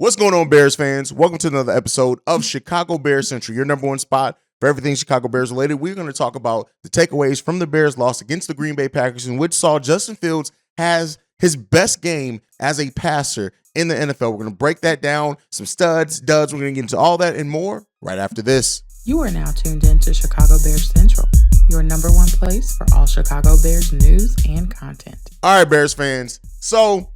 What's going on, Bears fans? Welcome to another episode of Chicago Bears Central, your number one spot for everything Chicago Bears related. We're going to talk about the takeaways from the Bears' loss against the Green Bay Packers, in which saw Justin Fields has his best game as a passer in the NFL. We're going to break that down, some studs, duds. We're going to get into all that and more right after this. You are now tuned in to Chicago Bears Central, your number one place for all Chicago Bears news and content. All right, Bears fans. So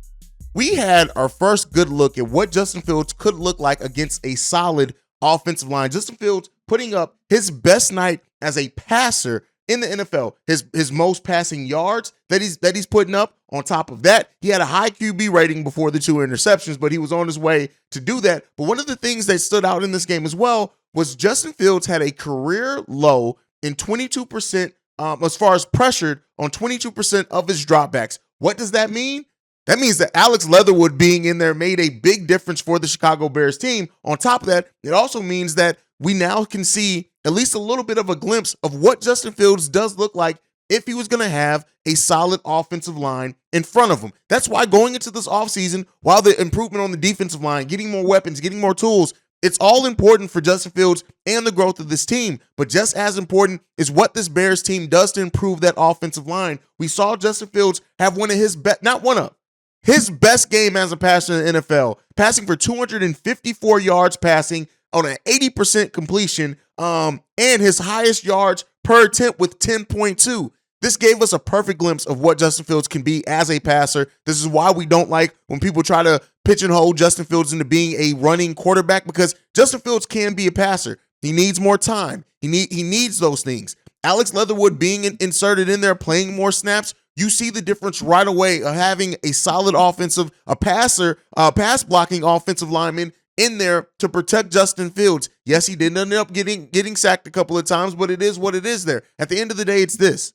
we had our first good look at what Justin Fields could look like against a solid offensive line. Justin Fields putting up his best night as a passer in the NFL. His most passing yards that he's putting up. On top of that, he had a high QB rating before the 2 interceptions, but he was on his way to do that. But one of the things that stood out in this game as well was Justin Fields had a career low in 22% as far as pressured on 22% of his dropbacks. What does that mean? That means that Alex Leatherwood being in there made a big difference for the Chicago Bears team. On top of that, it also means that we now can see at least a little bit of a glimpse of what Justin Fields does look like if he was going to have a solid offensive line in front of him. That's why going into this offseason, while the improvement on the defensive line, getting more weapons, getting more tools, it's all important for Justin Fields and the growth of this team. But just as important is what this Bears team does to improve that offensive line. We saw Justin Fields have one of his best, not one of, his best game as a passer in the NFL, passing for 254 yards passing on an 80% completion, and his highest yards per attempt with 10.2. This gave us a perfect glimpse of what Justin Fields can be as a passer. This is why we don't like when people try to pitch and hold Justin Fields into being a running quarterback, because Justin Fields can be a passer. He needs more time. He needs those things. Alex Leatherwood being inserted in there, playing more snaps, you see the difference right away of having a solid pass blocking offensive lineman in there to protect Justin Fields. Yes, he did end up getting sacked a couple of times, but it is what it is there. At the end of the day, it's this.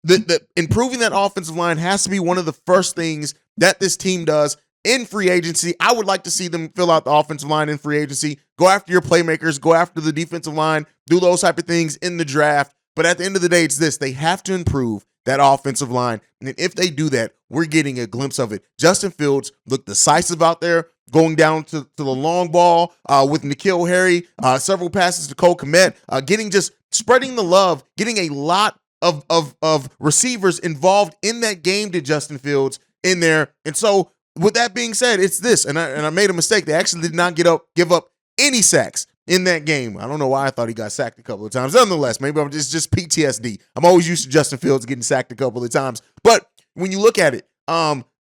The improving that offensive line has to be one of the first things that this team does in free agency. I would like to see them fill out the offensive line in free agency, go after your playmakers, go after the defensive line, do those type of things in the draft. But at the end of the day, it's this. They have to improve that offensive line. And if they do that, we're getting a glimpse of it. Justin Fields looked decisive out there, going down to the long ball with N'Keal Harry, several passes to Cole Kmet, spreading the love, getting a lot of receivers involved in that game to Justin Fields in there. And so with that being said, it's this, and I made a mistake. They actually did not give up any sacks in that game. I don't know why I thought he got sacked a couple of times. Nonetheless, maybe I'm just PTSD. I'm always used to Justin Fields getting sacked a couple of times. But when you look at it,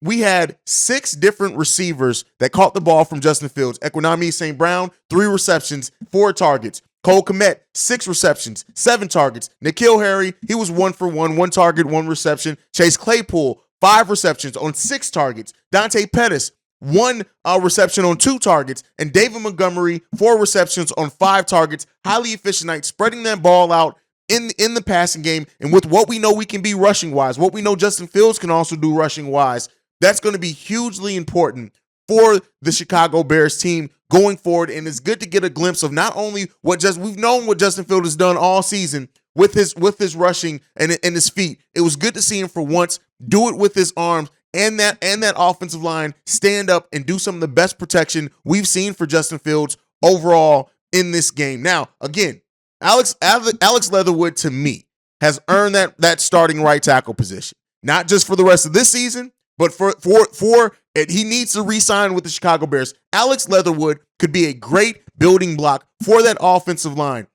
we had 6 different receivers that caught the ball from Justin Fields. Equinami St. Brown, 3 receptions, 4 targets. Cole Kmet, 6 receptions, 7 targets. N'Keal Harry, he was 1 for 1 target, 1 reception. Chase Claypool, 5 receptions on 6 targets. Dante Pettis, 1 reception on 2 targets. And David Montgomery, 4 receptions on 5 targets. Highly efficient night, spreading that ball out in the passing game. And with what we know we can be rushing-wise, what we know Justin Fields can also do rushing-wise, that's going to be hugely important for the Chicago Bears team going forward. And it's good to get a glimpse of not only we've known what Justin Fields has done all season with his rushing and his feet. It was good to see him for once do it with his arms and that offensive line stand up and do some of the best protection we've seen for Justin Fields overall in this game. Now, again, Alex Leatherwood, to me, has earned that starting right tackle position, not just for the rest of this season, but for he needs to re-sign with the Chicago Bears. Alex Leatherwood could be a great building block for that offensive line.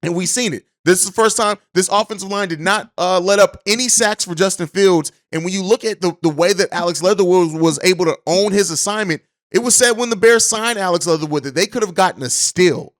And we've seen it. This is the first time this offensive line did not let up any sacks for Justin Fields. And when you look at the way that Alex Leatherwood was able to own his assignment, it was said when the Bears signed Alex Leatherwood that they could have gotten a steal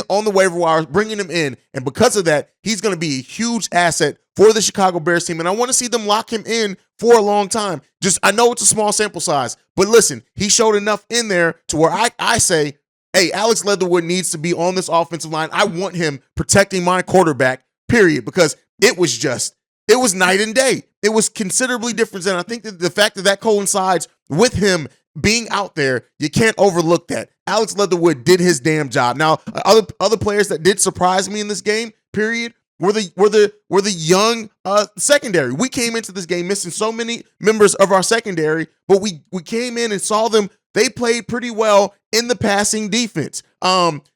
on the waiver wire, bringing him in. And because of that, he's going to be a huge asset for the Chicago Bears team. And I want to see them lock him in for a long time. I know it's a small sample size, but listen, he showed enough in there to where I say, hey, Alex Leatherwood needs to be on this offensive line. I want him protecting my quarterback, period, because it was night and day. It was considerably different. And I think that the fact that coincides with him being out there, you can't overlook that. Alex Leatherwood did his damn job. Now, other players that did surprise me in this game, period, were the young secondary. We came into this game missing so many members of our secondary, but we came in and saw them. They played pretty well in the passing defense.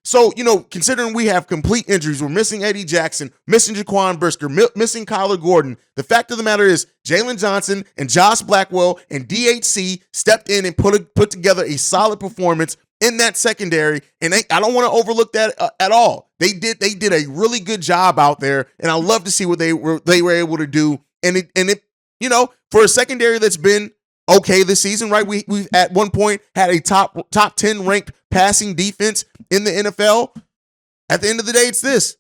So, considering we have complete injuries, we're missing Eddie Jackson, missing Jaquan Brisker, missing Kyler Gordon. The fact of the matter is Jalen Johnson and Josh Blackwell and DHC stepped in and put together a solid performance in that secondary, and I don't want to overlook that at all. They did a really good job out there, and I love to see what they were able to do. And it for a secondary that's been okay this season, right? We've at one point had a top 10 ranked passing defense in the NFL. At the end of the day, it's this.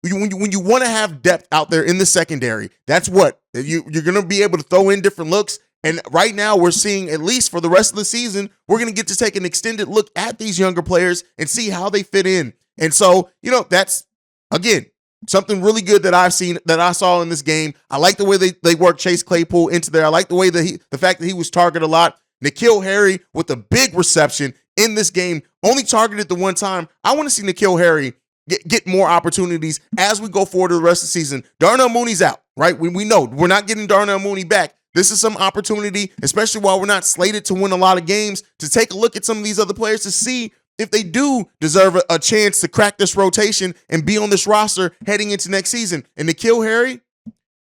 When you want to have depth out there in the secondary, that's what you're going to be able to throw in different looks. And right now we're seeing, at least for the rest of the season, we're going to get to take an extended look at these younger players and see how they fit in. And so, that's, again, something really good that I saw in this game. I like the way they worked Chase Claypool into there. I like the way that the fact that he was targeted a lot. N'Keal Harry with a big reception in this game, only targeted the one time. I want to see N'Keal Harry get more opportunities as we go forward to the rest of the season. Darnell Mooney's out, right? We know we're not getting Darnell Mooney back. This is some opportunity, especially while we're not slated to win a lot of games, to take a look at some of these other players to see if they do deserve a chance to crack this rotation and be on this roster heading into next season. And N'Keal Harry,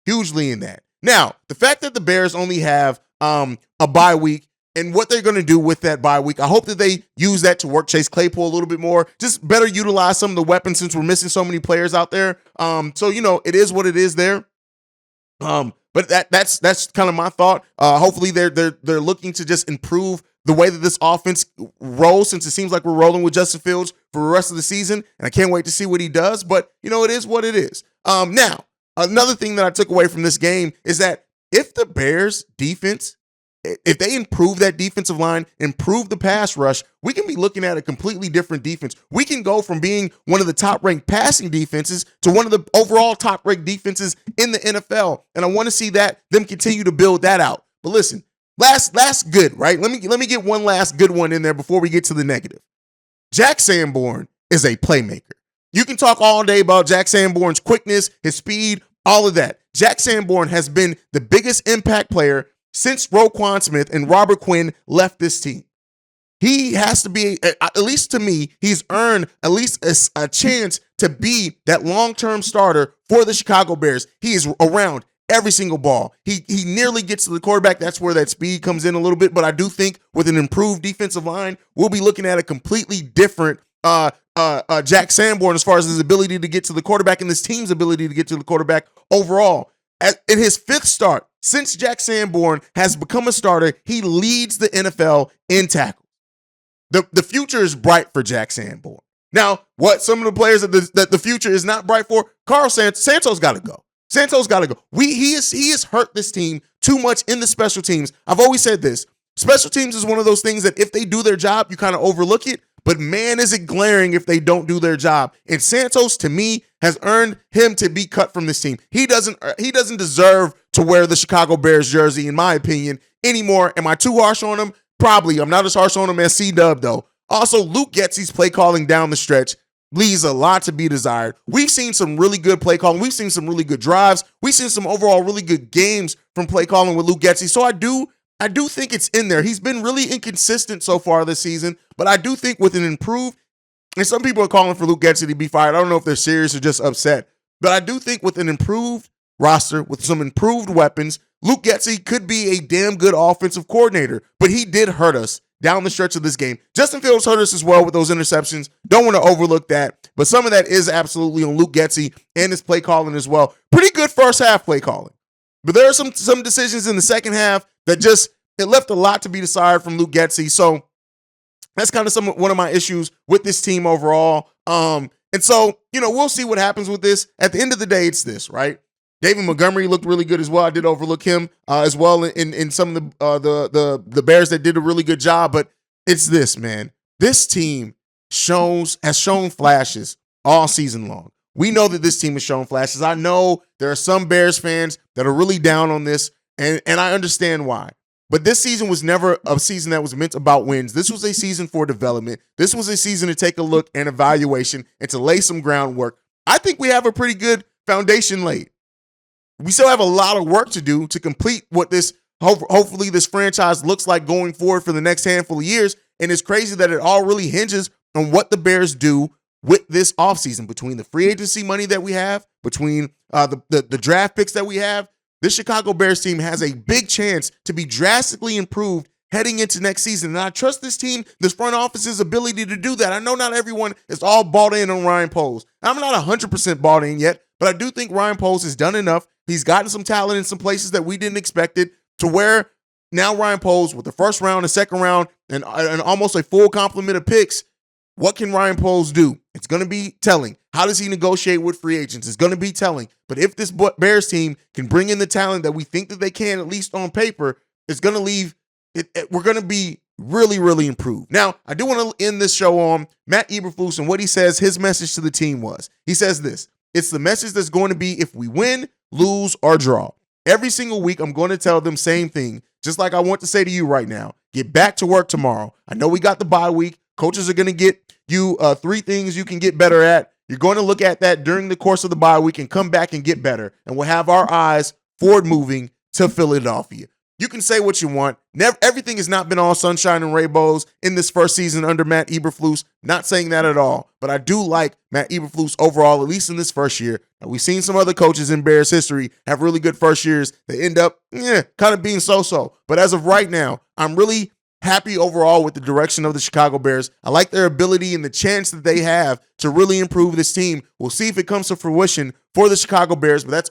hugely in that. Now, the fact that the Bears only have a bye week and what they're going to do with that bye week, I hope that they use that to work Chase Claypool a little bit more, just better utilize some of the weapons since we're missing so many players out there. So, it is what it is there. But that's kind of my thought. Hopefully they're looking to just improve the way that this offense rolls, since it seems like we're rolling with Justin Fields for the rest of the season, and I can't wait to see what he does. But it is what it is. Now, another thing that I took away from this game is that if the Bears defense, if they improve that defensive line, improve the pass rush, we can be looking at a completely different defense. We can go from being one of the top-ranked passing defenses to one of the overall top-ranked defenses in the NFL. And I want to see them continue to build that out. But listen, last good, right? Let me get one last good one in there before we get to the negative. Jack Sanborn is a playmaker. You can talk all day about Jack Sanborn's quickness, his speed, all of that. Jack Sanborn has been the biggest impact player since Roquan Smith and Robert Quinn left this team. He has to be, at least to me, he's earned at least a chance to be that long-term starter for the Chicago Bears. He is around every single ball. He nearly gets to the quarterback. That's where that speed comes in a little bit. But I do think with an improved defensive line, we'll be looking at a completely different Jack Sanborn as far as his ability to get to the quarterback and this team's ability to get to the quarterback overall. In his fifth start, since Jack Sanborn has become a starter, he leads the NFL in tackles. The future is bright for Jack Sanborn. Now, what some of the players that the future is not bright for, Santos got to go. Santos got to go. He has hurt this team too much in the special teams. I've always said this. Special teams is one of those things that if they do their job, you kind of overlook it. But man, is it glaring if they don't do their job. And Santos, to me, has earned him to be cut from this team. He doesn't deserve to wear the Chicago Bears jersey, in my opinion, anymore. Am I too harsh on him? Probably. I'm not as harsh on him as C-Dub, though. Also, Luke Getsy's play calling down the stretch leaves a lot to be desired. We've seen some really good play calling. We've seen some really good drives. We've seen some overall really good games from play calling with Luke Getsy. So I do think it's in there. He's been really inconsistent so far this season, but I do think with an improved, and some people are calling for Luke Getsy to be fired. I don't know if they're serious or just upset, but I do think with an improved roster, with some improved weapons, Luke Getsy could be a damn good offensive coordinator, but he did hurt us down the stretch of this game. Justin Fields hurt us as well with those interceptions. Don't want to overlook that, but some of that is absolutely on Luke Getsy and his play calling as well. Pretty good first half play calling, but there are some decisions in the second half that it left a lot to be desired from Luke Getsy. So that's kind of one of my issues with this team overall. And so, we'll see what happens with this. At the end of the day, it's this, right? David Montgomery looked really good as well. I did overlook him as well in some of the Bears that did a really good job. But it's this, man. This team has shown flashes all season long. We know that this team has shown flashes. I know there are some Bears fans that are really down on this, and I understand why. But this season was never a season that was meant about wins. This was a season for development. This was a season to take a look and evaluation and to lay some groundwork. I think we have a pretty good foundation laid. We still have a lot of work to do to complete what this, hopefully this franchise looks like going forward for the next handful of years. And it's crazy that it all really hinges on what the Bears do with this offseason, between the free agency money that we have, between the draft picks that we have. This Chicago Bears team has a big chance to be drastically improved heading into next season. And I trust this team, this front office's ability to do that. I know not everyone is all bought in on Ryan Poles. I'm not 100% bought in yet, but I do think Ryan Poles has done enough. He's gotten some talent in some places that we didn't expect it, to where now Ryan Poles, with the first round, the second round, and almost a full complement of picks, what can Ryan Poles do? It's going to be telling. How does he negotiate with free agents? It's going to be telling. But if this Bears team can bring in the talent that we think that they can, at least on paper, it's going to leave it. We're going to be really, really improved. Now, I do want to end this show on Matt Eberflus and what he says his message to the team was. He says this: it's the message that's going to be if we win, lose, or draw. Every single week, I'm going to tell them same thing, just like I want to say to you right now. Get back to work tomorrow. I know we got the bye week. Coaches are going to get you 3 things you can get better at. You're going to look at that during the course of the bye week and come back and get better. And we'll have our eyes forward moving to Philadelphia. You can say what you want. Everything has not been all sunshine and rainbows in this first season under Matt Eberflus. Not saying that at all. But I do like Matt Eberflus overall, at least in this first year. Now, we've seen some other coaches in Bears history have really good first years that end up kind of being so-so. But as of right now, I'm really happy overall with the direction of the Chicago Bears. I like their ability and the chance that they have to really improve this team. We'll see if it comes to fruition for the Chicago Bears, but that's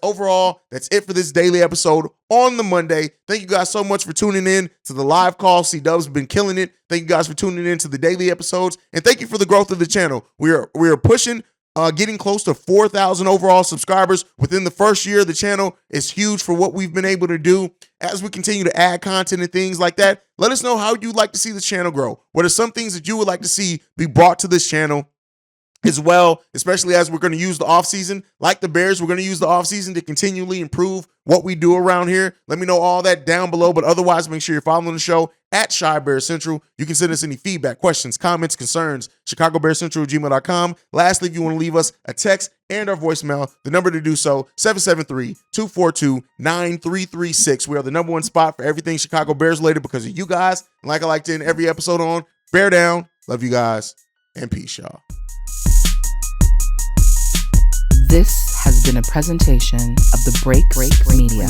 it for this daily episode on the Monday. Thank you guys so much for tuning in to the live call. C-Dub's been killing it. Thank you guys for tuning in to the daily episodes, and thank you for the growth of the channel. We are pushing, getting close to 4,000 overall subscribers within the first year of the channel. Is huge for what we've been able to do. As we continue to add content and things like that, let us know how you'd like to see the channel grow. What are some things that you would like to see be brought to this channel as well, especially as we're going to use the offseason. Like the Bears, we're going to use the offseason to continually improve what we do around here. Let me know all that down below, but otherwise, make sure you're following the show at Chi Bears Central. You can send us any feedback, questions, comments, concerns, chicagobearcentral@gmail.com. Lastly, if you want to leave us a text and our voicemail, the number to do so, 773-242-9336. We are the number one spot for everything Chicago Bears related because of you guys. And like I like to end every episode on, bear down. Love you guys, and peace, y'all. This has been a presentation of the Break Media.